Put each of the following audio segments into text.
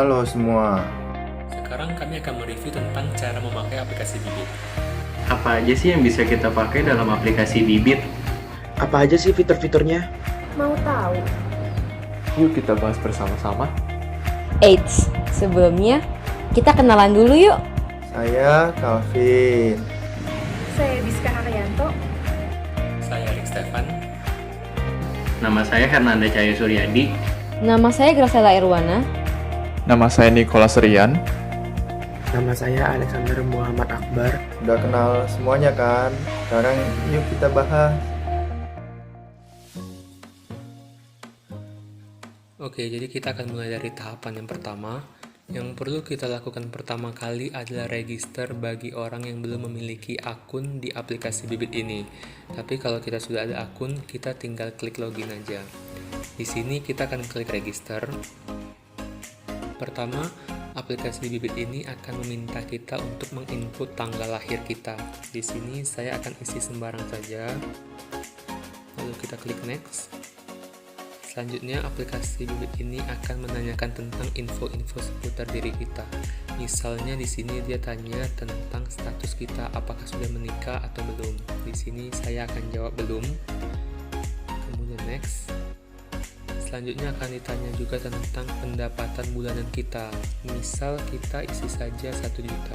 Halo semua. Sekarang kami akan mereview tentang cara memakai aplikasi Bibit. Apa aja sih yang bisa kita pakai dalam aplikasi Bibit? Apa aja sih fitur-fiturnya? Mau tahu? Yuk kita bahas bersama-sama. Eits, sebelumnya kita kenalan dulu yuk. Saya Calvin. Saya Biska Haryanto. Saya Rick Stefan. Nama saya Hernanda Cahaya Suryadi. Nama saya Graciela Irwana. Nama saya Nicholas Rian. Nama saya Alexander Muhammad Akbar. Udah kenal semuanya kan? Sekarang yuk kita bahas. Oke, jadi kita akan mulai dari tahapan yang pertama. Yang perlu kita lakukan pertama kali adalah register bagi orang yang belum memiliki akun di aplikasi Bibit ini. Tapi kalau kita sudah ada akun, kita tinggal klik login aja. Di sini kita akan klik register. Pertama, aplikasi Bibit ini akan meminta kita untuk menginput tanggal lahir kita. Di sini saya akan isi sembarang saja. Lalu kita klik next. Selanjutnya, aplikasi Bibit ini akan menanyakan tentang info-info seputar diri kita. Misalnya di sini dia tanya tentang status kita, apakah sudah menikah atau belum. Di sini saya akan jawab belum. Kemudian next. Selanjutnya akan ditanya juga tentang pendapatan bulanan kita. Misal kita isi saja 1 juta.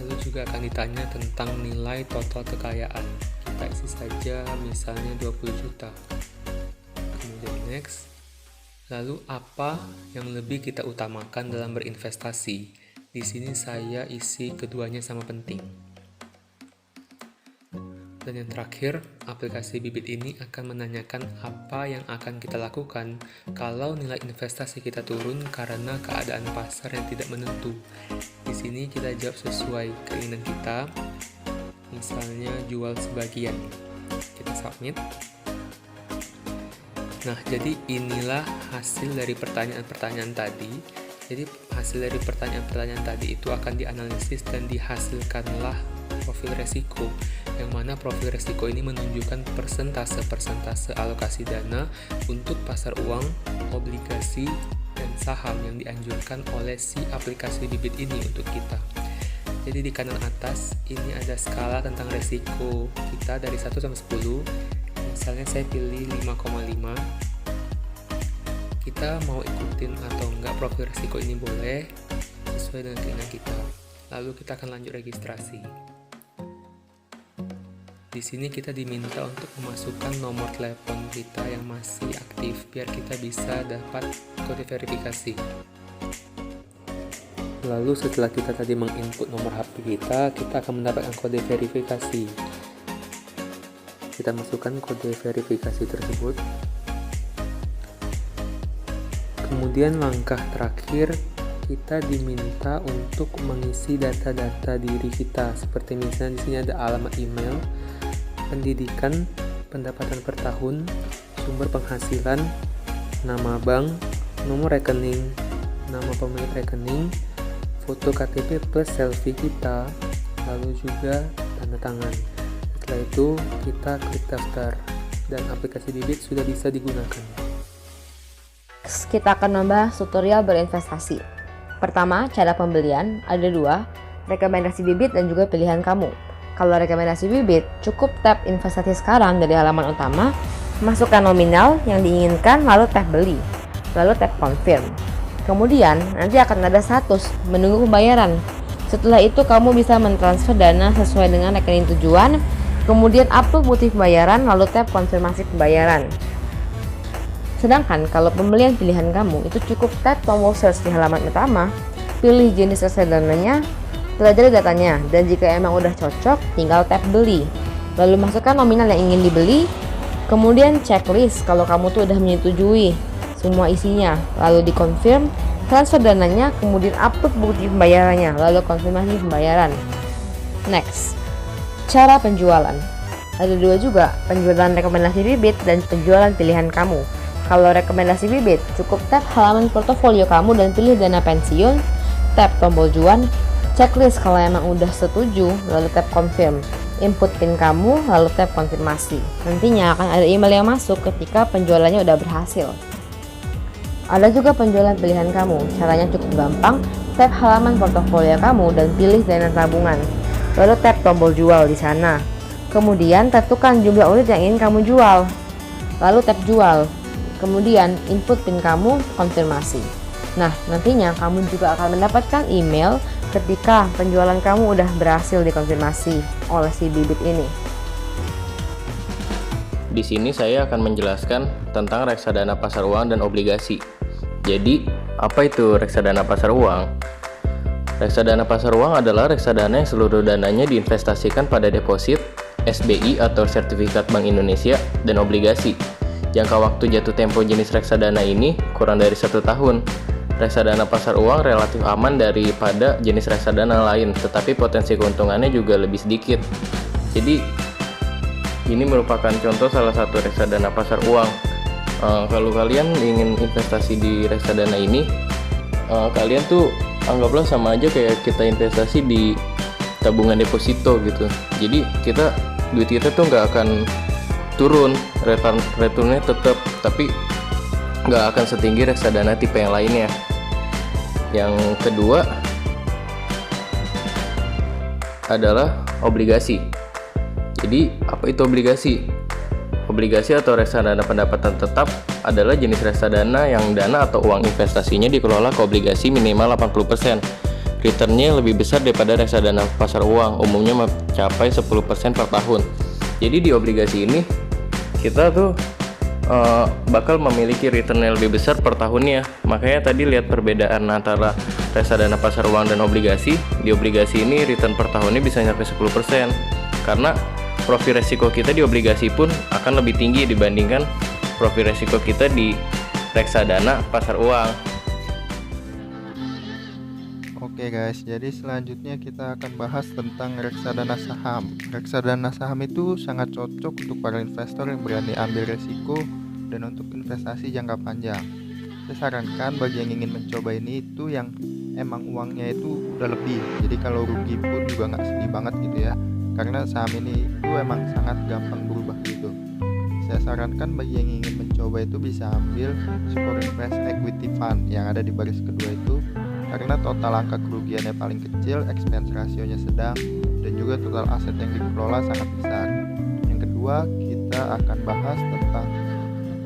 Lalu juga akan ditanya tentang nilai total kekayaan. Kita isi saja misalnya 20 juta. Kemudian next. Lalu apa yang lebih kita utamakan dalam berinvestasi? Di sini saya isi keduanya sama penting. Dan yang terakhir, aplikasi Bibit ini akan menanyakan apa yang akan kita lakukan kalau nilai investasi kita turun karena keadaan pasar yang tidak menentu. Di sini kita jawab sesuai keinginan kita. Misalnya jual sebagian. Kita submit. Nah, jadi inilah hasil dari pertanyaan-pertanyaan tadi. Jadi hasil dari pertanyaan-pertanyaan tadi itu akan dianalisis dan dihasilkanlah profil resiko, yang mana profil resiko ini menunjukkan persentase alokasi dana untuk pasar uang, obligasi, dan saham yang dianjurkan oleh si aplikasi Bibit ini untuk kita. Jadi di kanan atas ini ada skala tentang resiko kita dari 1 sampai 10. Misalnya saya pilih 5,5. Kita mau ikutin atau enggak profil resiko ini boleh, sesuai dengan keinginan kita. Lalu kita akan lanjut registrasi. Di sini kita diminta untuk memasukkan nomor telepon kita yang masih aktif biar kita bisa dapat kode verifikasi. Lalu setelah kita tadi menginput nomor HP kita akan mendapatkan kode verifikasi. Kita masukkan kode verifikasi tersebut. Kemudian langkah terakhir, kita diminta untuk mengisi data-data diri kita. Seperti misalnya di sini ada alamat email, pendidikan, pendapatan per tahun, sumber penghasilan, nama bank, nomor rekening, nama pemilik rekening, foto KTP plus selfie kita, lalu juga tanda tangan. Setelah itu kita klik daftar dan aplikasi Bibit sudah bisa digunakan. Kita akan membahas tutorial berinvestasi. Pertama, cara pembelian. Ada 2, rekomendasi Bibit dan juga pilihan kamu. Kalau rekomendasi Bibit, cukup tap investasi sekarang dari halaman utama, masukkan nominal yang diinginkan, lalu tap beli, lalu tap confirm. Kemudian nanti akan ada status menunggu pembayaran. Setelah itu kamu bisa mentransfer dana sesuai dengan rekening tujuan, kemudian upload bukti pembayaran, lalu tap konfirmasi pembayaran. Sedangkan kalau pembelian pilihan kamu, itu cukup tap tombol search di halaman utama, pilih jenis reksadana, pelajari datanya, dan jika emang udah cocok, tinggal tap beli. Lalu masukkan nominal yang ingin dibeli, kemudian checklist kalau kamu tuh udah menyetujui semua isinya, lalu dikonfirm, transfer dananya, kemudian upload bukti pembayarannya, lalu konfirmasi pembayaran. Next, cara penjualan. Ada 2 juga, penjualan rekomendasi Bibit dan penjualan pilihan kamu. Kalau rekomendasi Bibit, cukup tap halaman portofolio kamu dan pilih dana pensiun, tap tombol cuan, checklist kalau emang udah setuju, lalu tap confirm, input PIN kamu, lalu tap konfirmasi. Nantinya akan ada email yang masuk ketika penjualannya udah berhasil. Ada juga penjualan pilihan kamu. Caranya cukup gampang. Tap halaman portofolio kamu dan pilih dana tabungan. Lalu tap tombol jual di sana. Kemudian tentukan jumlah unit yang ingin kamu jual. Lalu tap jual. Kemudian input PIN kamu, konfirmasi. Nah, nantinya kamu juga akan mendapatkan email ketika penjualan kamu udah berhasil dikonfirmasi oleh si bibit ini. Di sini saya akan menjelaskan tentang reksadana pasar uang dan obligasi. Jadi, apa itu reksadana pasar uang? Reksadana pasar uang adalah reksadana yang seluruh dananya diinvestasikan pada deposit, SBI atau sertifikat Bank Indonesia, dan obligasi. Jangka waktu jatuh tempo jenis reksadana ini kurang dari 1 tahun. Reksadana pasar uang relatif aman daripada jenis reksadana lain, tetapi potensi keuntungannya juga lebih sedikit. Jadi, ini merupakan contoh salah satu reksadana pasar uang. Kalau kalian ingin investasi di reksadana ini, kalian tuh anggaplah sama aja kayak kita investasi di tabungan deposito gitu. Jadi duit kita tuh nggak akan turun, returnnya tetap, tapi nggak akan setinggi reksadana tipe yang lainnya. Yang kedua adalah obligasi. Jadi apa itu obligasi? Obligasi atau reksadana pendapatan tetap adalah jenis reksadana yang dana atau uang investasinya dikelola ke obligasi minimal 80%. Returnnya lebih besar daripada reksadana pasar uang, umumnya mencapai 10% per tahun. Jadi di obligasi ini kita tuh bakal memiliki return yang lebih besar per tahunnya. Makanya tadi lihat perbedaan antara reksadana pasar uang dan obligasi. Di obligasi ini return per tahunnya bisa sampai 10%. Karena profil resiko kita di obligasi pun akan lebih tinggi dibandingkan profil resiko kita di reksadana pasar uang. Oke guys, jadi selanjutnya kita akan bahas tentang reksadana saham. Reksadana saham itu sangat cocok untuk para investor yang berani ambil resiko dan untuk investasi jangka panjang. Saya sarankan bagi yang ingin mencoba ini itu yang emang uangnya itu udah lebih. Jadi kalau rugi pun juga nggak sedih banget gitu ya. Karena saham ini itu emang sangat gampang berubah gitu. Saya sarankan bagi yang ingin mencoba itu bisa ambil Skor Invest Equity Fund yang ada di baris kedua itu. Karena total angka kerugiannya paling kecil, expense rasionya sedang, dan juga total aset yang dikelola sangat besar. Yang kedua, kita akan bahas tentang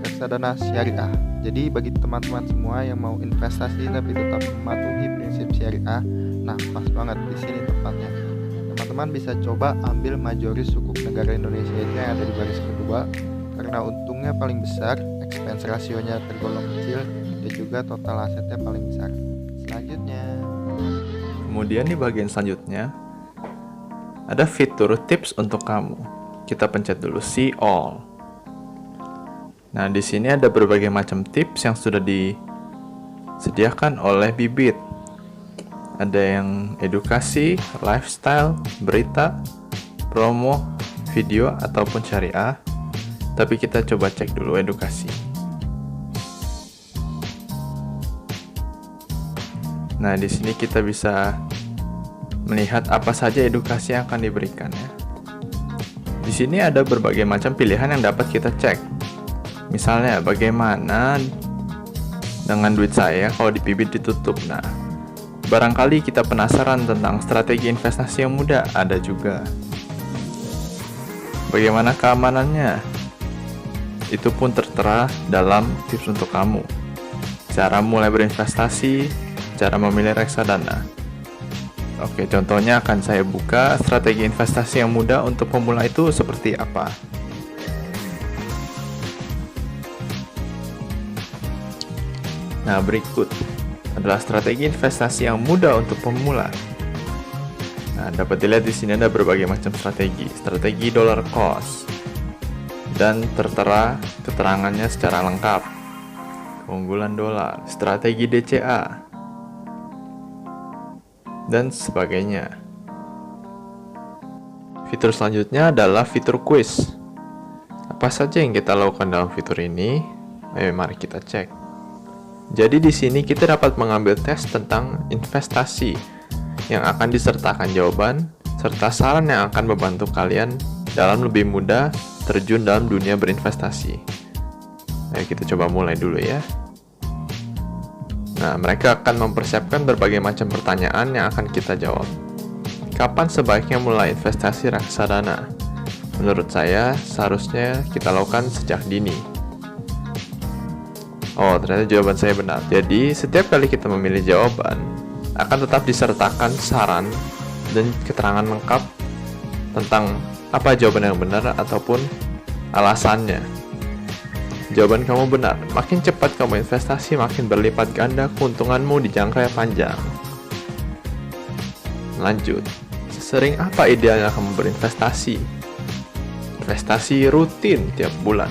reksadana syariah. Jadi bagi teman-teman semua yang mau investasi tapi tetap mematuhi prinsip syariah, nah pas banget di sini tempatnya. Teman-teman bisa coba ambil majoris sukuk negara Indonesia itu yang ada di baris kedua, karena untungnya paling besar, expense rasionya tergolong kecil, dan juga total asetnya paling besar. Selanjutnya, Kemudian di bagian selanjutnya ada fitur tips untuk kamu. Kita pencet dulu See All. Nah, di sini ada berbagai macam tips yang sudah disediakan oleh Bibit. Ada yang edukasi, lifestyle, berita, promo, video ataupun syariah. Tapi kita coba cek dulu edukasi. Nah, di sini kita bisa melihat apa saja edukasi yang akan diberikan ya. Di sini ada berbagai macam pilihan yang dapat kita cek. Misalnya, bagaimana dengan duit saya kalau di Bibit ditutup. Nah, barangkali kita penasaran tentang strategi investasi yang mudah, ada juga. Bagaimana keamanannya? Itu pun tertera dalam tips untuk kamu. Cara mulai berinvestasi, cara memilih reksadana. Oke, contohnya akan saya buka strategi investasi yang mudah untuk pemula itu seperti apa. Nah, berikut adalah strategi investasi yang mudah untuk pemula. Nah, dapat dilihat di sini ada berbagai macam strategi dollar cost, dan tertera keterangannya secara lengkap. Keunggulan dolar, strategi DCA, dan sebagainya. Fitur selanjutnya adalah fitur quiz. Apa saja yang kita lakukan dalam fitur ini? Ayo mari kita cek. Jadi di sini kita dapat mengambil tes tentang investasi yang akan disertakan jawaban serta saran yang akan membantu kalian dalam lebih mudah terjun dalam dunia berinvestasi. Ayo kita coba mulai dulu ya. Nah, mereka akan mempersiapkan berbagai macam pertanyaan yang akan kita jawab. Kapan sebaiknya mulai investasi reksadana? Menurut saya, seharusnya kita lakukan sejak dini. Oh, ternyata jawaban saya benar. Jadi, setiap kali kita memilih jawaban, akan tetap disertakan saran dan keterangan lengkap tentang apa jawaban yang benar ataupun alasannya. Jawaban kamu benar. Makin cepat kamu investasi, makin berlipat ganda keuntunganmu di jangka yang panjang. Lanjut. Sesering apa idealnya kamu berinvestasi? Investasi rutin tiap bulan.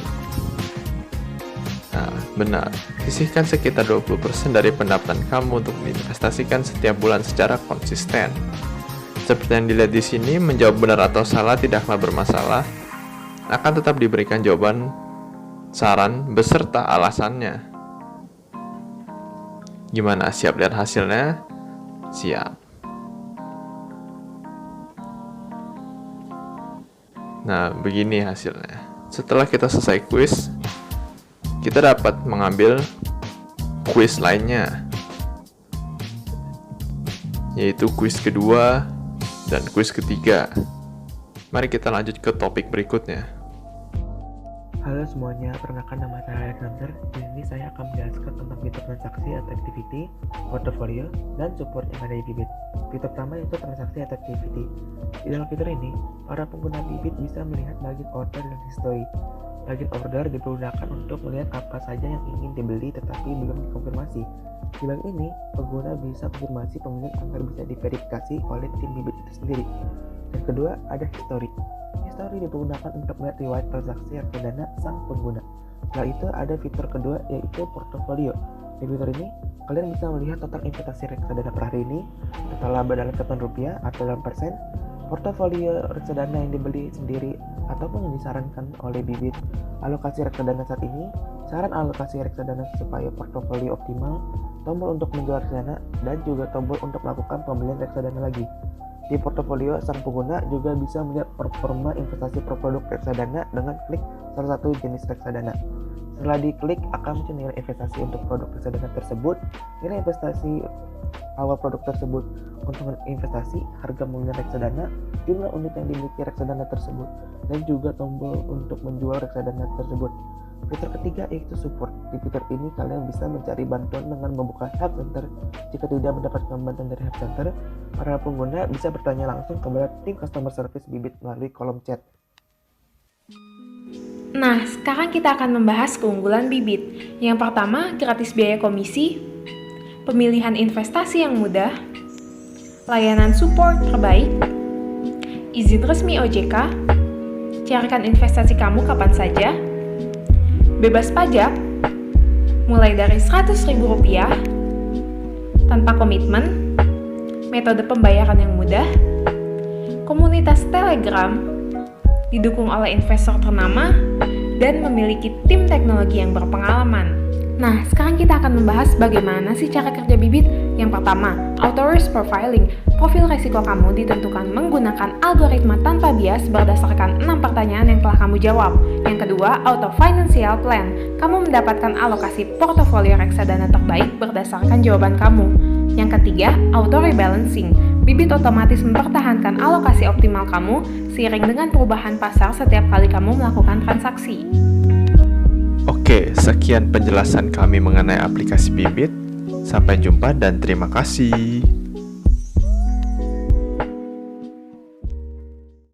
Nah, benar. Sisihkan sekitar 20% dari pendapatan kamu untuk diinvestasikan setiap bulan secara konsisten. Seperti yang dilihat di sini, menjawab benar atau salah tidaklah bermasalah. Akan tetap diberikan jawaban saran beserta alasannya. Gimana? Siap lihat hasilnya? Siap. Nah, begini hasilnya. Setelah kita selesai kuis, kita dapat mengambil kuis lainnya, yaitu kuis kedua dan kuis ketiga. Mari kita lanjut ke topik berikutnya. Halo semuanya, perkenalkan nama saya Alexander. Di sini saya akan menjelaskan tentang fitur transaksi atau activity, portfolio, dan support yang ada di Bibit. Fitur pertama yaitu transaksi atau activity. Di dalam fitur ini, para pengguna Bibit bisa melihat bagian order dan history. Bagian order digunakan untuk melihat apa saja yang ingin dibeli tetapi belum dikonfirmasi. Di bagian ini, pengguna bisa konfirmasi pembelian agar bisa diverifikasi oleh tim Bibit itu sendiri. Dan kedua, ada history. History digunakan untuk melihat riwayat transaksi reksadana sang pengguna. Setelah itu ada fitur kedua yaitu portofolio. Di fitur ini, kalian bisa melihat total investasi reksadana per hari ini, total laba dalam catatan rupiah atau dalam persen, portofolio reksadana yang dibeli sendiri ataupun yang disarankan oleh Bibit, alokasi reksadana saat ini, saran alokasi reksadana supaya portofolio optimal, tombol untuk menjual reksadana, dan juga tombol untuk melakukan pembelian reksadana lagi. Di portofolio, sang pengguna juga bisa melihat performa investasi per produk reksadana dengan klik salah satu jenis reksadana. Setelah diklik, akan muncul nilai investasi untuk produk reksadana tersebut, nilai investasi awal produk tersebut, keuntungan investasi, harga menggunakan reksadana, jumlah unit yang dimiliki reksadana tersebut, dan juga tombol untuk menjual reksadana tersebut. Fitur ketiga yaitu support. Di fitur ini kalian bisa mencari bantuan dengan membuka help center. Jika tidak mendapatkan bantuan dari help center, para pengguna bisa bertanya langsung kepada tim customer service Bibit melalui kolom chat. Nah, sekarang kita akan membahas keunggulan Bibit. Yang pertama, gratis biaya komisi, pemilihan investasi yang mudah, layanan support terbaik, izin resmi OJK, carikan investasi kamu kapan saja, bebas pajak, mulai dari Rp100.000, tanpa komitmen, metode pembayaran yang mudah, komunitas Telegram, didukung oleh investor ternama, dan memiliki tim teknologi yang berpengalaman. Nah, sekarang kita akan membahas bagaimana sih cara kerja Bibit. Yang pertama, auto risk profiling. Profil risiko kamu ditentukan menggunakan algoritma tanpa bias berdasarkan 6 pertanyaan yang telah kamu jawab. Yang kedua, auto financial plan. Kamu mendapatkan alokasi portofolio reksadana terbaik berdasarkan jawaban kamu. Yang ketiga, auto rebalancing. Bibit otomatis mempertahankan alokasi optimal kamu seiring dengan perubahan pasar setiap kali kamu melakukan transaksi. Oke, sekian penjelasan kami mengenai aplikasi Bibit. Sampai jumpa dan terima kasih.